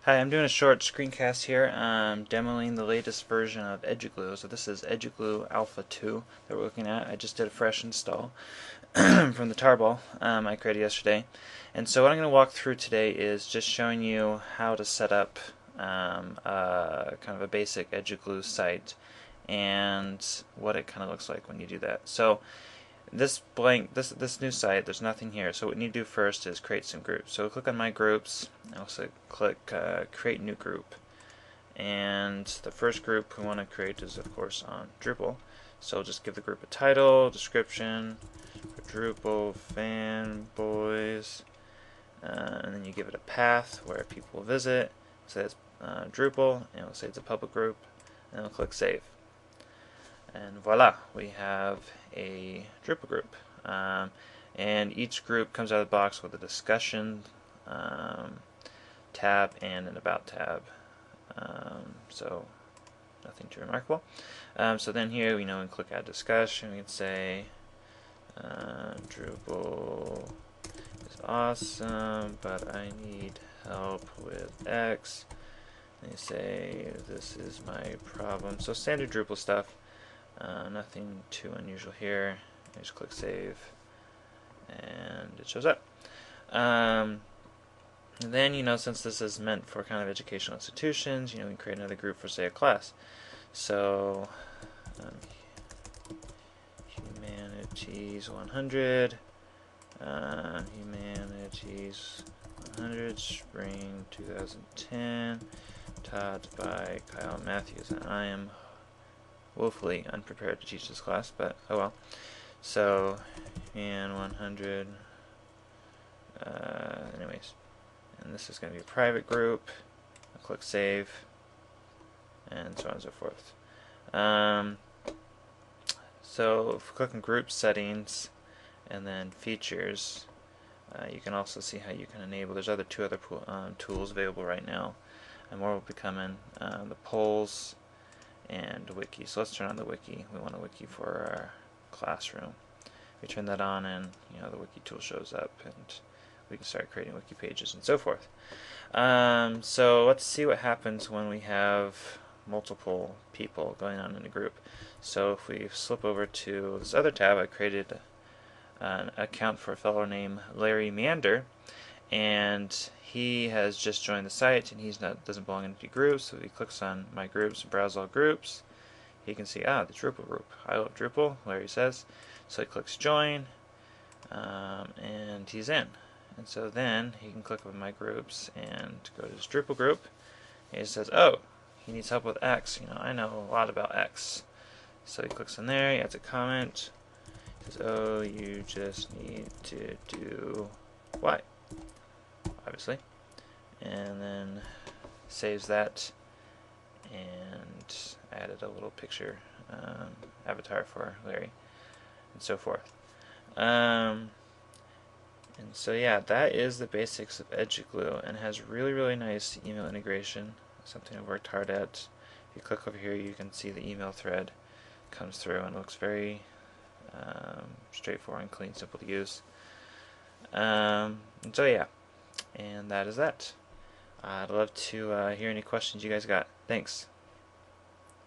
Hi, I'm doing a short screencast here, demoing the latest version of Eduglu. So this is Eduglu Alpha 2 that we're looking at. I just did a fresh install from the tarball I created yesterday. And so what I'm going to walk through today is just showing you how to set up kind of a basic Eduglu site and what it kind of looks like when you do that. So this new site, there's nothing here. So what we need to do first is create some groups. So click on My Groups, and also click Create New Group. And the first group we want to create is, of course, on Drupal. So just give the group a title, description, for Drupal fanboys, and then you give it a path where people will visit. It says Drupal, and it'll say it's a public group, and we'll click Save. And voila, we have a Drupal group. And each group comes out of the box with a discussion tab and an about tab. So nothing too remarkable. So then here we click add discussion. We can say Drupal is awesome, but I need help with X. And you say this is my problem. So standard Drupal stuff. Nothing too unusual here. I just click save and it shows up. And then, since this is meant for kind of educational institutions, we can create another group for, say, a class. So, Humanities 100, Humanities 100, Spring 2010, taught by Kyle Matthews. And I am woefully unprepared to teach this class, but oh well. So, and 100, anyways, and this is going to be a private group. I'll click save, and so on and so forth. So if we click on group settings and then features, you can also see how you can enable. There's two other tools available right now, and more will be coming. The polls and wiki. So let's turn on the wiki. We want a wiki for our classroom. We turn that on, and the wiki tool shows up, and we can start creating wiki pages and so forth. So let's see what happens when we have multiple people going on in a group. So if we slip over to this other tab, I created an account for a fellow named Larry Meander, and he has just joined the site, and doesn't belong in any groups. So he clicks on My Groups, Browse All Groups. He can see, the Drupal group. I love Drupal, Larry says. So he clicks Join, and he's in. And so then he can click on My Groups and go to his Drupal group. And he says, oh, he needs help with X. I know a lot about X. So he clicks on there, he adds a comment. He says, oh, you just need to do Y, obviously. And then saves that and added a little picture avatar for Larry and so forth. And so yeah, that is the basics of Eduglu, and has really nice email integration, something I've worked hard at. If you click over here, you can see the email thread comes through, and it looks very straightforward and clean, simple to use. And so yeah, and that is that. I'd love to hear any questions you guys got. Thanks.